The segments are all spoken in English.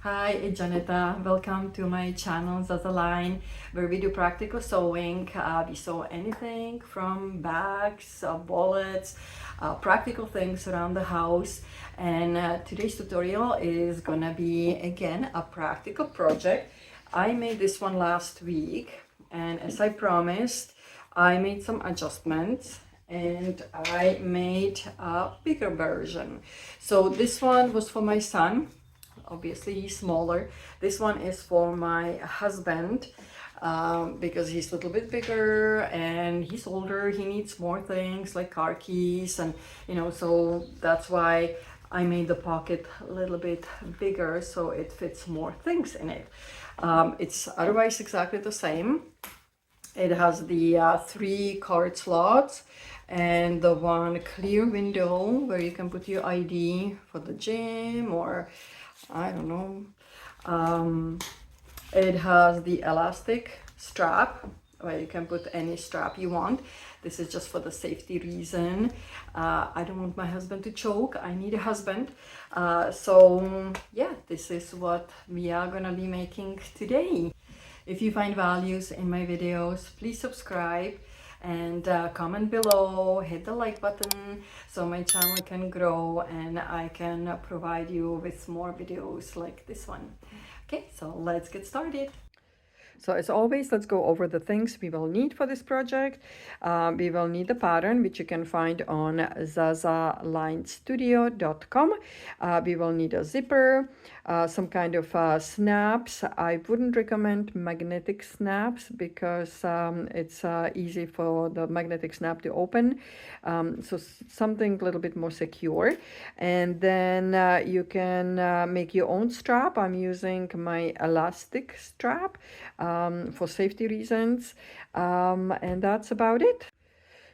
Hi, it's Janeta. Welcome to my channel Zazaline, where we do practical sewing. We sew anything from bags, wallets, practical things around the house. And today's tutorial is gonna be again a practical project. I made this one last week, and as I promised, I made some adjustments and I made a bigger version. So this one was for my son. Obviously he's smaller. This one is for my husband because he's a little bit bigger and he's older. He needs more things like car keys, and so that's why I made the pocket a little bit bigger so it fits more things in it. It's otherwise exactly the same. It has the 3 card slots and the one clear window where you can put your ID for the gym, or I don't know. It has the elastic strap where you can put any strap you want. This is just for the safety reason. I don't want my husband to choke. I need a husband. So yeah, this is what we are gonna be making today. If you find values in my videos, please subscribe and comment below, hit the like button so my channel can grow and I can provide you with more videos like this one. Okay, so let's get started. So as always, let's go over the things we will need for this project. We will need the pattern, which you can find on zazalinestudio.com. We will need a zipper, some kind of snaps. I wouldn't recommend magnetic snaps because it's easy for the magnetic snap to open. So something a little bit more secure. And then you can make your own strap. I'm using my elastic strap for safety reasons, and that's about it.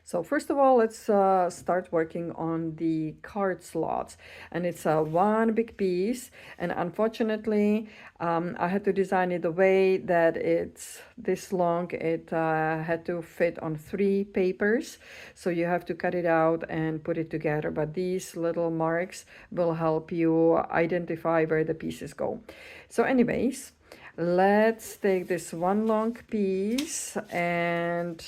So first of all, let's start working on the card slots, and it's one big piece, and unfortunately I had to design it the way that it's this long. It had to fit on 3 papers, so you have to cut it out and put it together, but these little marks will help you identify where the pieces go. So anyways, let's take this one long piece and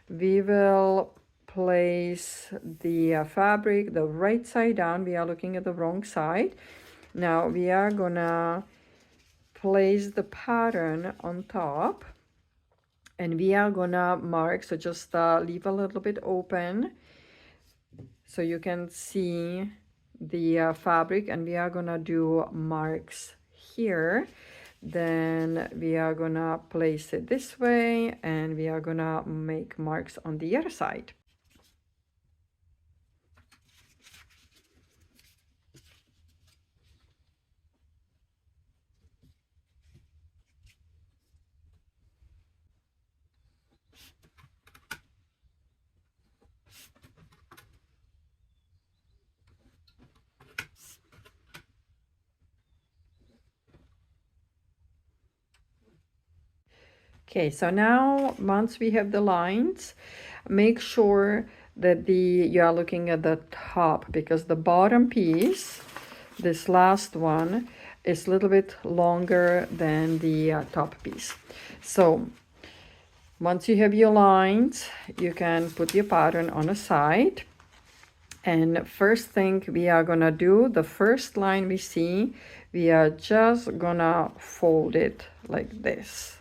we will place the fabric the right side down. We are looking at the wrong side. Now we are gonna place the pattern on top and we are gonna mark, so just leave a little bit open so you can see the fabric, and we are gonna do marks here. Then we are gonna place it this way and we are gonna make marks on the other side. Okay, so now once we have the lines, make sure that you are looking at the top, because the bottom piece, this last one, is a little bit longer than the top piece. So once you have your lines, you can put your pattern on a side. And first thing we are gonna do, the first line we see, we are just gonna fold it like this.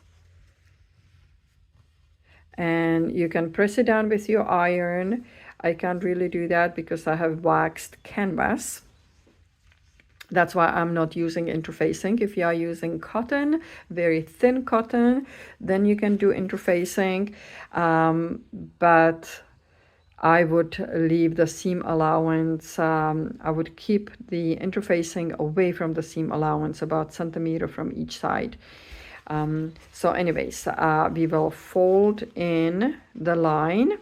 And you can press it down with your iron. I can't really do that because I have waxed canvas. That's why I'm not using interfacing. If you are using cotton, very thin cotton, then you can do interfacing. But I would leave the seam allowance. I would keep the interfacing away from the seam allowance, about centimeter from each side. So anyways, we will fold in the line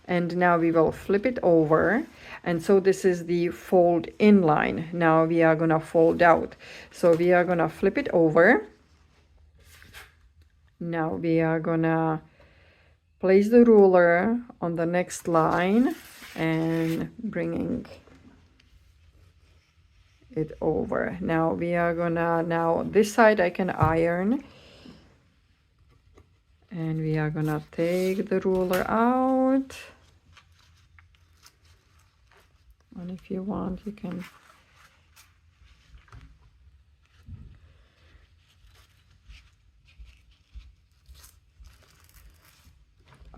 and now we will flip it over. And so this is the fold in line. Now we are gonna fold out. So we are gonna flip it over. Now we are gonna place the ruler on the next line and bringing it over. Now we are gonna, now this side I can iron, and we are gonna take the ruler out. And if you want, you can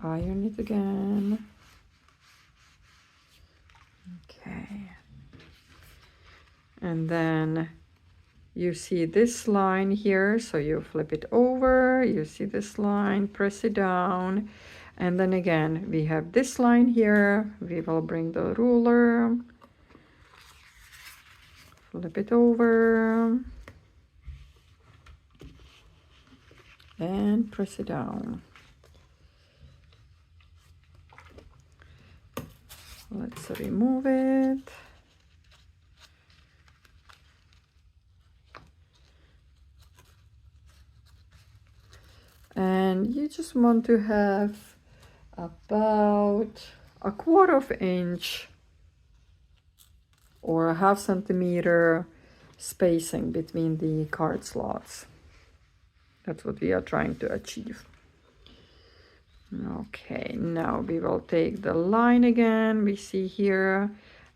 iron it again. Okay. And then you see this line here, so you flip it over, you see this line, press it down, and then again we have this line here. We will bring the ruler, flip it over, and press it down. Let's remove it. And you just want to have about a 1/4 inch or a 1/2 centimeter spacing between the card slots. That's what we are trying to achieve. Okay, now we will take the line again we see here,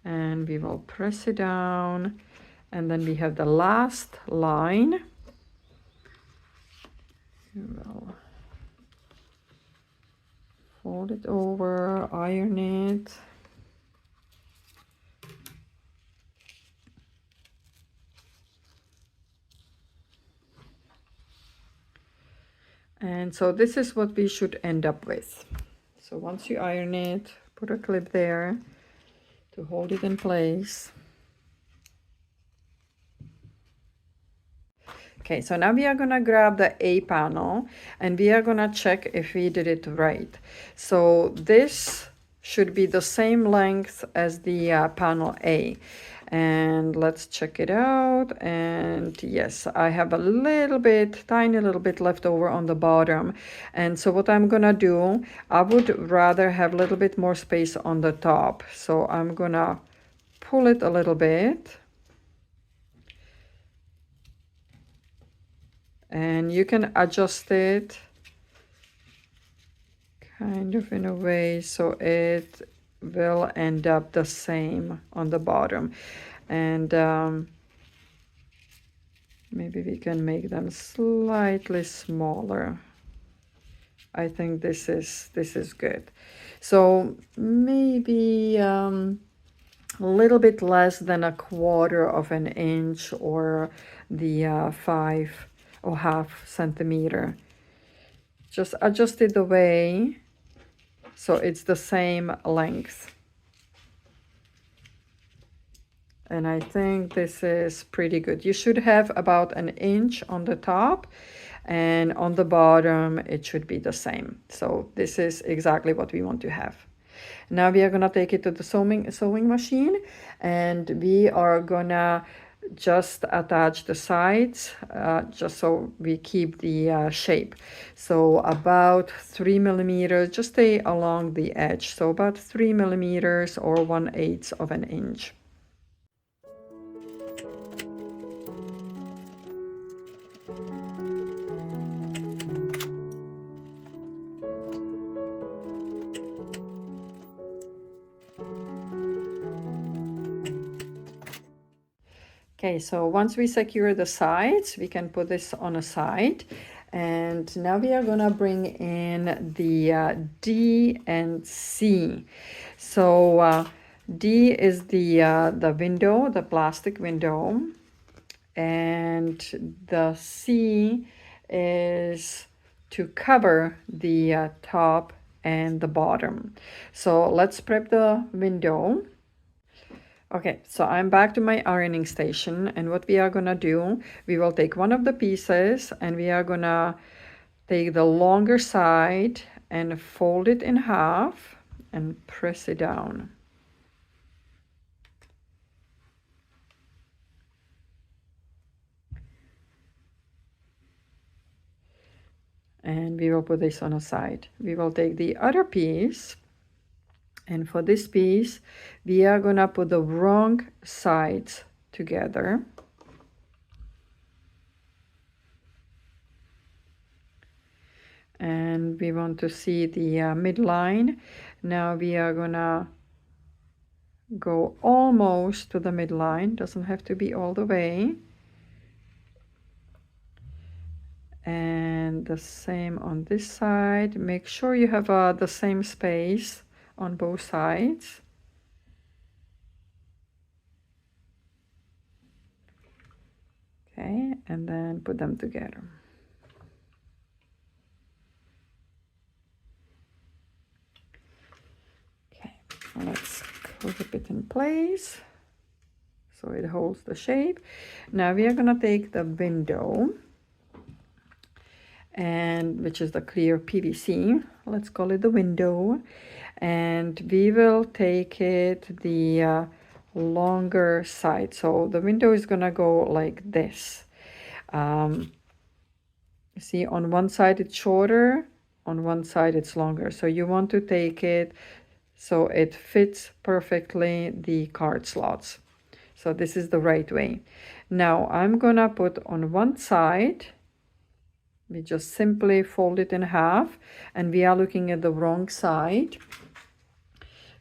and we will press it down, and then we have the last line. We will fold it over, iron it. And so this is what we should end up with. So once you iron it, put a clip there to hold it in place. Okay, so now we are gonna grab the A panel and we are gonna check if we did it right. So this should be the same length as the panel A. And let's check it out. And yes, I have a little bit, tiny little bit left over on the bottom. And so what I'm gonna do, I would rather have a little bit more space on the top. So I'm gonna pull it a little bit. And you can adjust it kind of in a way so it will end up the same on the bottom. And maybe we can make them slightly smaller. I think this is good. So maybe a little bit less than a 1/4 inch or the 5 or 1/2 centimeter. Just adjust it the way so it's the same length. And I think this is pretty good. You should have about 1 inch on the top, and on the bottom it should be the same. So this is exactly what we want to have. Now we are gonna take it to the sewing machine, and we are gonna just attach the sides just so we keep the shape. So about 3 millimeters, just stay along the edge. So about 3 millimeters or 1/8 of an inch. Okay, so once we secure the sides, we can put this on a side. And now we are gonna bring in the D and C. So D is the window, the plastic window, and the C is to cover the top and the bottom. So let's prep the window. Okay, so I'm back to my ironing station, and what we are gonna do, we will take one of the pieces and we are gonna take the longer side and fold it in half and press it down. And we will put this on a side. We will take the other piece, and for this piece, we are gonna put the wrong sides together. And we want to see the midline. Now we are gonna go almost to the midline, doesn't have to be all the way. And the same on this side. Make sure you have the same space on both sides. Okay, and then put them together. Okay, let's clip it in place so it holds the shape. Now we are gonna take the window, and which is the clear PVC, let's call it the window, and we will take it the longer side. So the window is gonna go like this. You see, on one side it's shorter, on one side it's longer. So you want to take it so it fits perfectly the card slots. So this is the right way. Now I'm gonna put on one side, we just simply fold it in half, and we are looking at the wrong side.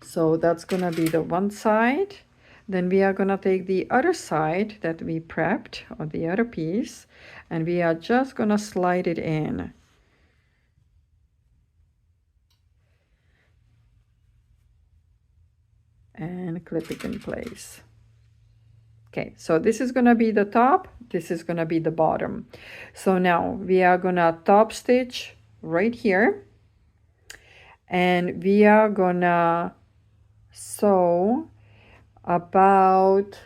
So that's gonna be the one side. Then we are gonna take the other side that we prepped, or the other piece, and we are just gonna slide it in. And clip it in place. Okay, so this is gonna be the top, this is gonna be the bottom. So now we are gonna top stitch right here, and we are gonna sew about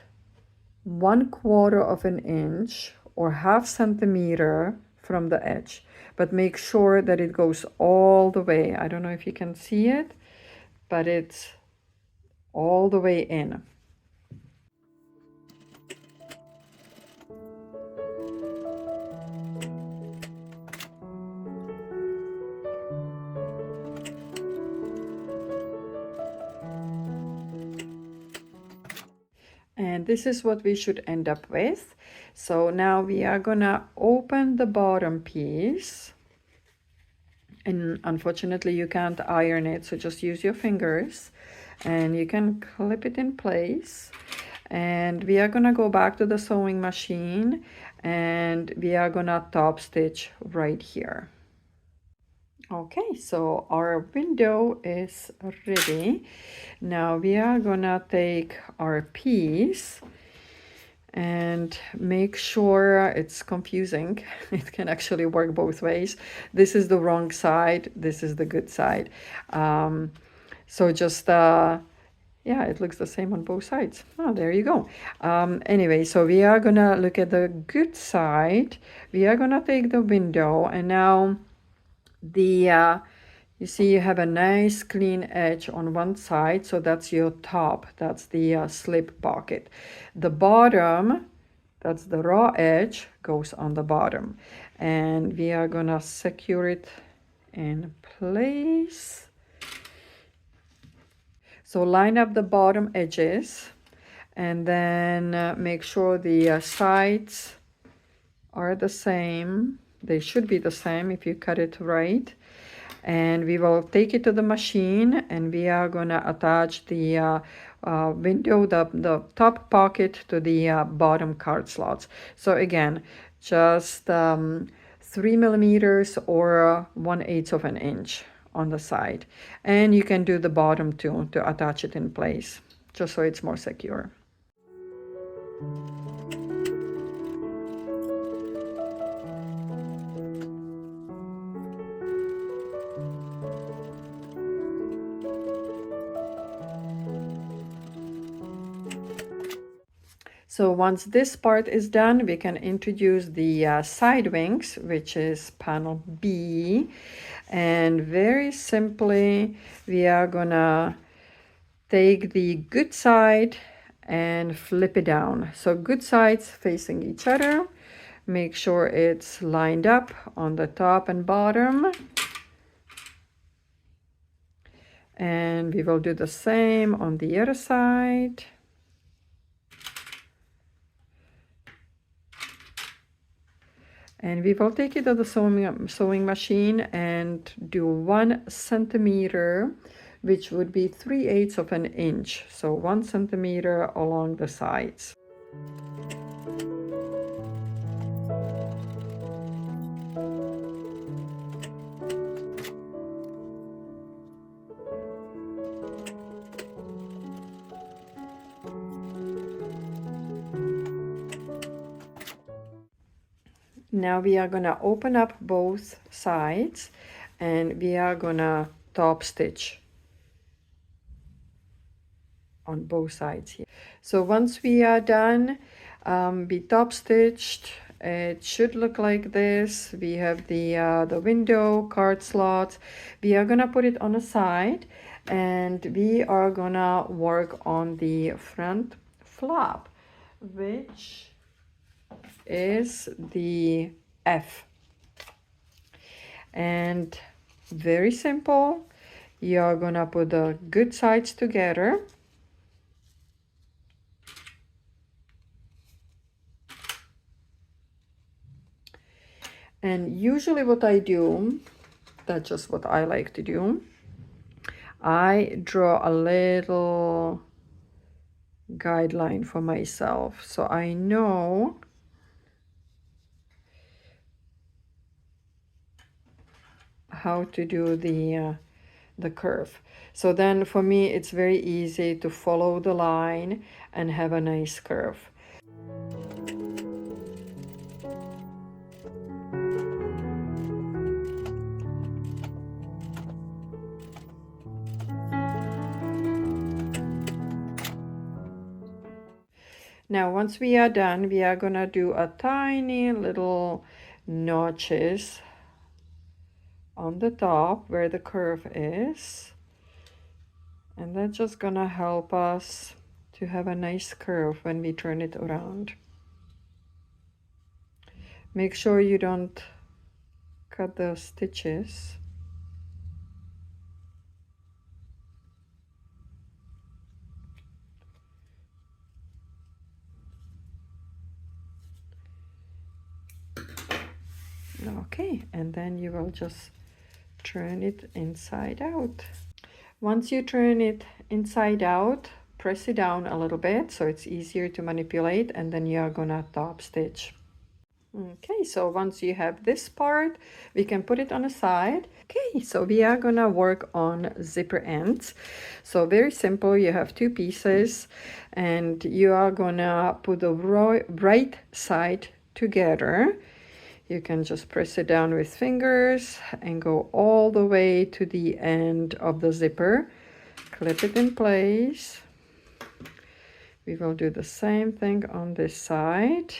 1/4 of an inch or 1/2 centimeter from the edge, but make sure that it goes all the way. I don't know if you can see it, but it's all the way in. And this is what we should end up with. So now we are gonna open the bottom piece, and unfortunately you can't iron it, so just use your fingers and you can clip it in place. And we are gonna go back to the sewing machine, and we are gonna top stitch right here. Okay, so our window is ready. Now we are gonna take our piece and make sure it's confusing. It can actually work both ways. This is the wrong side, this is the good side. So just, yeah, it looks the same on both sides. Oh, there you go. Anyway, so we are gonna look at the good side. We are gonna take the window, and now you see you have a nice clean edge on one side, so that's your top, that's the slip pocket. The bottom, that's the raw edge, goes on the bottom, and we are gonna secure it in place. So line up the bottom edges, and then make sure the sides are the same. They should be the same if you cut it right. And we will take it to the machine, and we are gonna attach the window, the top pocket, to the bottom card slots. So again, just 3 millimeters or 1/8 of an inch on the side. And you can do the bottom too to attach it in place, just so it's more secure. So once this part is done, we can introduce the side wings, which is panel B. And very simply, we are gonna take the good side and flip it down. So good sides facing each other. Make sure it's lined up on the top and bottom. And we will do the same on the other side. And we will take it to the sewing machine and do 1 centimeter, which would be 3/8 of an inch. So 1 centimeter along the sides. Now we are gonna open up both sides and we are gonna top stitch on both sides here. So once we are done, we top stitched. It should look like this. We have the window, card slots. We are gonna put it on the side and we are gonna work on the front flap, which is the F. And very simple, you're gonna put the good sides together. And usually what I do, that's just what I like to do, I draw a little guideline for myself so I know how to do the curve. So then for me it's very easy to follow the line and have a nice curve. Now once we are done, we are gonna do a tiny little notches on the top where the curve is, and that's just gonna help us to have a nice curve when we turn it around. Make sure you don't cut the stitches. Okay, and then you will just turn it inside out. Once you turn it inside out, press it down a little bit so it's easier to manipulate, and then you are gonna top stitch. Okay, so once you have this part, we can put it on the side. Okay, so we are gonna work on zipper ends. So very simple, you have 2 pieces and you are gonna put the right side together. You can just press it down with fingers and go all the way to the end of the zipper. Clip it in place. We will do the same thing on this side.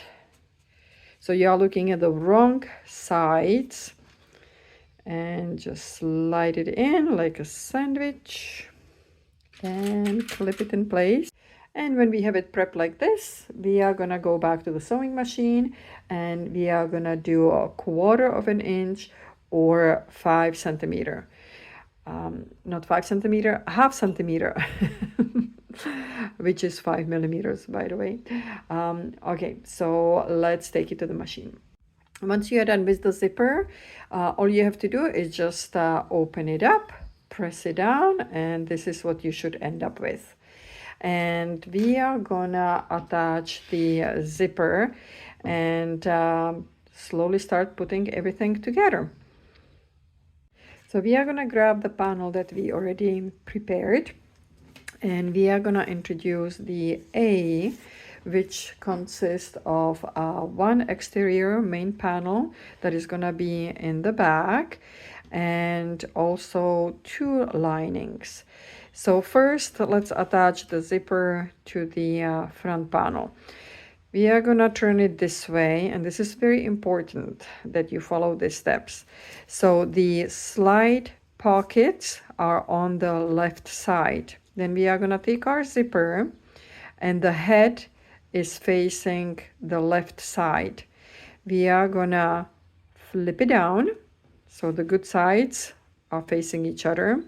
So you are looking at the wrong sides and just slide it in like a sandwich and clip it in place. And when we have it prepped like this, we are gonna go back to the sewing machine and we are gonna do 1/4 of an inch or 5 centimeter. Not 5 centimeter, 1/2 centimeter, which is 5 millimeters, by the way. Okay, so let's take it to the machine. Once you are done with the zipper, all you have to do is just open it up, press it down, and this is what you should end up with. And we are gonna attach the zipper and slowly start putting everything together. So we are gonna grab the panel that we already prepared and we are gonna introduce the A, which consists of one exterior main panel that is gonna be in the back and also 2 linings. So first, let's attach the zipper to the front panel. We are gonna turn it this way, and this is very important that you follow these steps. So the slide pockets are on the left side. Then we are gonna take our zipper, and the head is facing the left side. We are gonna flip it down, so the good sides are facing each other.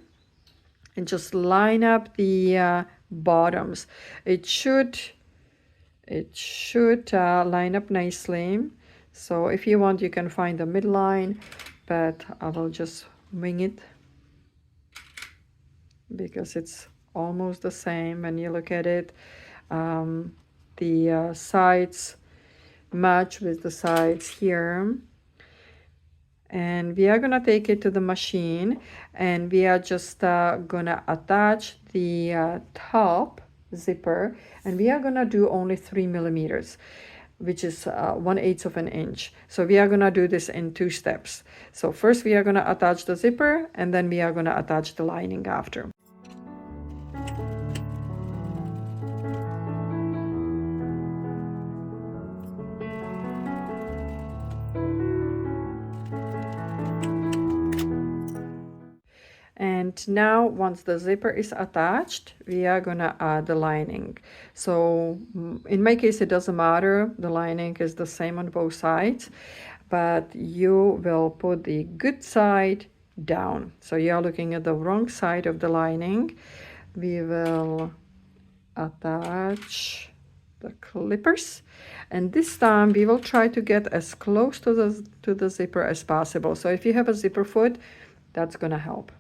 And just line up the bottoms. It should line up nicely. So if you want, you can find the midline, but I will just wing it because it's almost the same when you look at it. The sides match with the sides here. And we are gonna take it to the machine, and we are just gonna attach the top zipper, and we are gonna do only 3 millimeters, which is 1/8 of an inch. So we are gonna do this in 2 steps. So first we are gonna attach the zipper, and then we are gonna attach the lining after. And now once the zipper is attached, we are gonna add the lining. So in my case, it doesn't matter. The lining is the same on both sides, but you will put the good side down. So you're looking at the wrong side of the lining. We will attach the clippers, and this time we will try to get as close to the zipper as possible. So if you have a zipper foot, that's gonna help.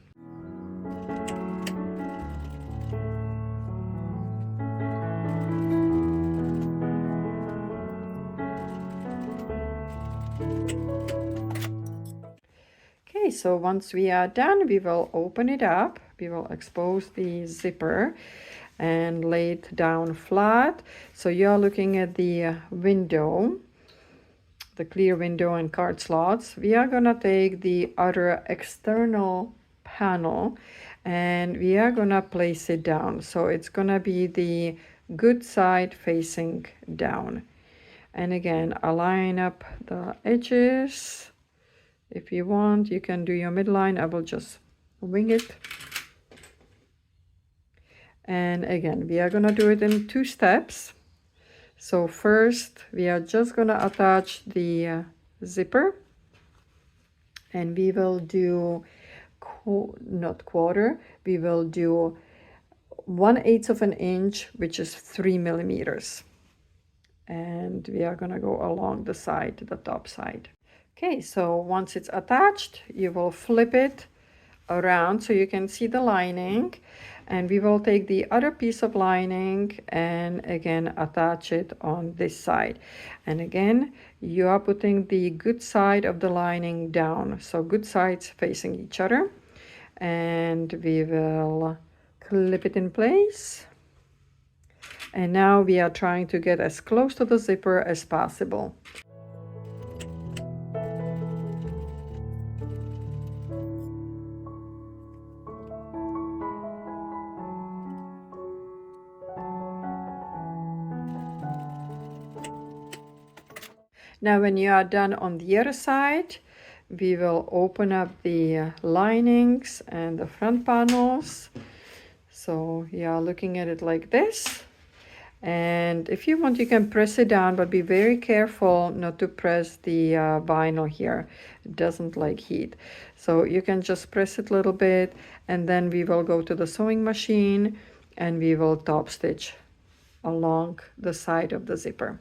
Okay, so once we are done, we will open it up. We will expose the zipper and lay it down flat. So you're looking at the window, the clear window and card slots. We are gonna take the other external panel and we are gonna place it down. So it's gonna be the good side facing down. And again, align up the edges. If you want, you can do your midline. I will just wing it. And again, we are gonna do it in 2 steps. So first, we are just gonna attach the zipper, and we will do, not quarter, we will do 1/8 of an inch, which is 3 millimeters. And we are gonna go along the side, the top side. Okay, so once it's attached, you will flip it around so you can see the lining, and we will take the other piece of lining and again attach it on this side. And again, you are putting the good side of the lining down, so good sides facing each other, and we will clip it in place. And now we are trying to get as close to the zipper as possible. Now when you are done on the other side, we will open up the linings and the front panels. So you are looking at it like this. And if you want, you can press it down, but be very careful not to press the vinyl here. It doesn't like heat. So you can just press it a little bit, and then we will go to the sewing machine and we will top stitch along the side of the zipper.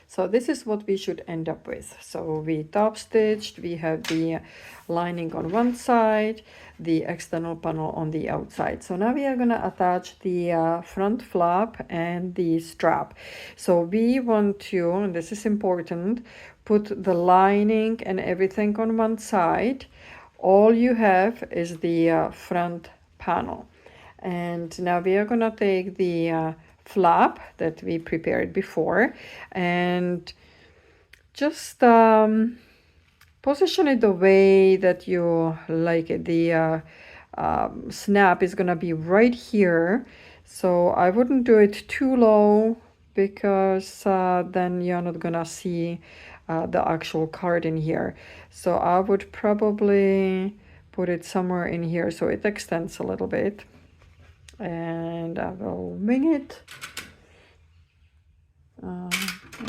So this is what we should end up with. So we top stitched, we have the lining on one side, the external panel on the outside. So now we are going to attach the front flap and the strap. So we want to, and this is important, put the lining and everything on one side. All you have is the front panel. And now we are going to take the flap that we prepared before and just position it the way that you like it. The snap is gonna be right here, so I wouldn't do it too low because then you're not gonna see the actual card in here. So I would probably put it somewhere in here so it extends a little bit. and I will wing it. I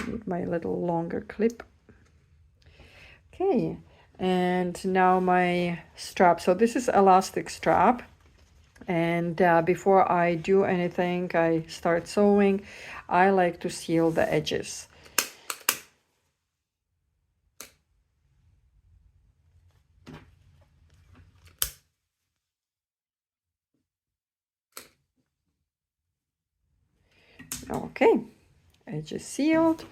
need my little longer clip. Okay, and now my strap. So this is elastic strap. And before I do anything, I start sewing, I like to seal the edges. Okay, edges sealed.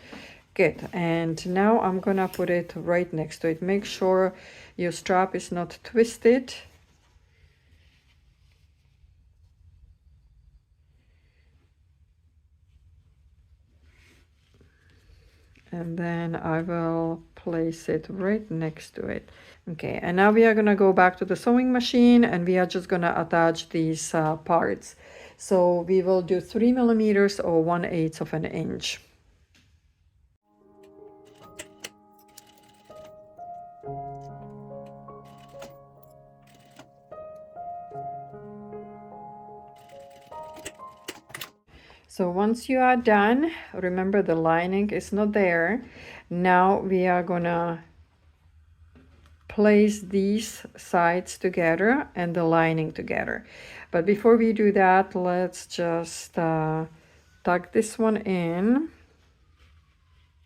Good. And now I'm gonna put it right next to it. Make sure your strap is not twisted. And then I will place it right next to it. Okay, and now we are gonna go back to the sewing machine and we are just gonna attach these parts. So we will do 3 millimeters or 1/8 of an inch. So once you are done, remember the lining is not there. Now we are gonna place these sides together and the lining together. But before we do that, let's just tuck this one in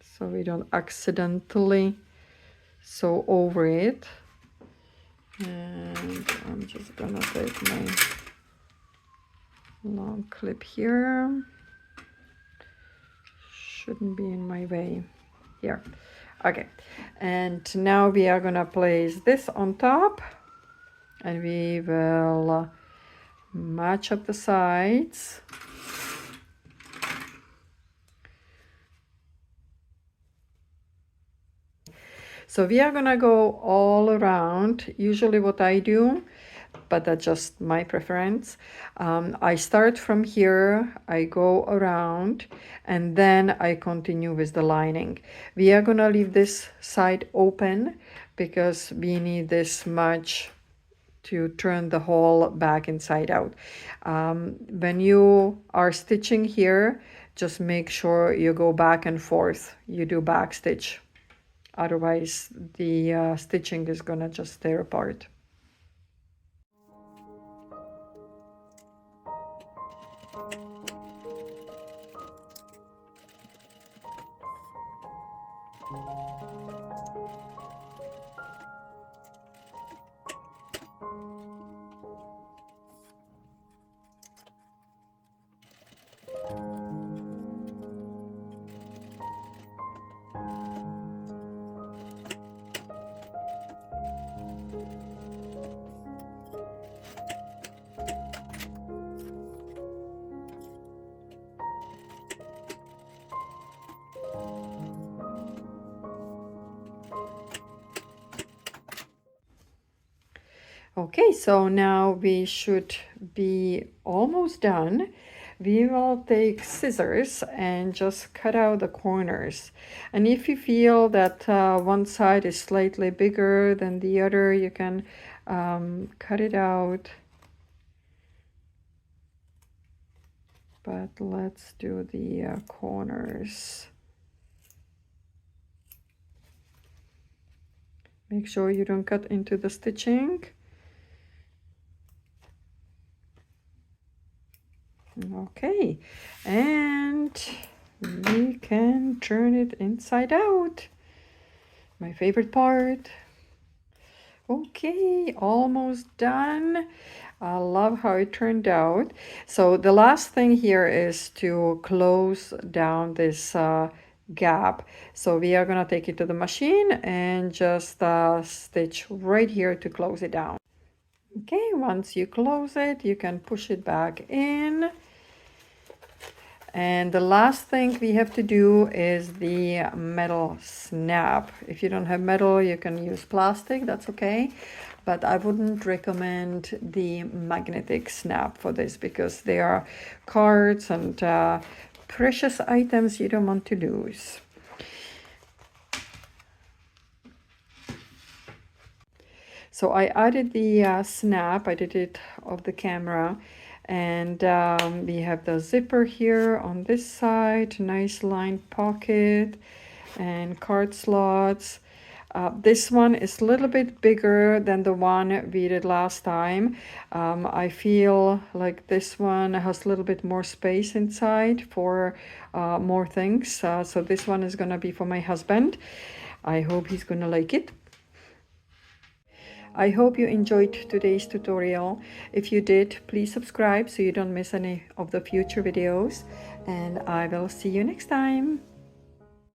so we don't accidentally sew over it. And I'm just gonna take my long clip here. Shouldn't be in my way. Here. Okay, and now we are gonna place this on top and we will match up the sides. So we are gonna go all around. Usually what I do, but that's just my preference. I start from here, I go around, and then I continue with the lining. We are gonna leave this side open because we need this much to turn the whole back inside out. When you are stitching here, just make sure you go back and forth. You do back stitch. Otherwise, the stitching is gonna just tear apart. Okay, so now we should be almost done. We will take scissors and just cut out the corners. And if you feel that one side is slightly bigger than the other, you can cut it out. But let's do the corners. Make sure you don't cut into the stitching. Okay, and we can turn it inside out. My favorite part. Okay, almost done. I love how it turned out. So the last thing here is to close down this gap. So we are gonna take it to the machine and just stitch right here to close it down. Okay, once you close it, you can push it back in. And the last thing we have to do is the metal snap. If you don't have metal, you can use plastic, that's okay. But I wouldn't recommend the magnetic snap for this because they are cards and precious items you don't want to lose. So I added the snap, I did it off the camera. And we have the zipper here on this side, nice lined pocket and card slots. This one is a little bit bigger than the one we did last time. I feel like this one has a little bit more space inside for more things. So this one is gonna be for my husband. I hope he's gonna like it. I hope you enjoyed today's tutorial. If you did, please subscribe so you don't miss any of the future videos. And I will see you next time.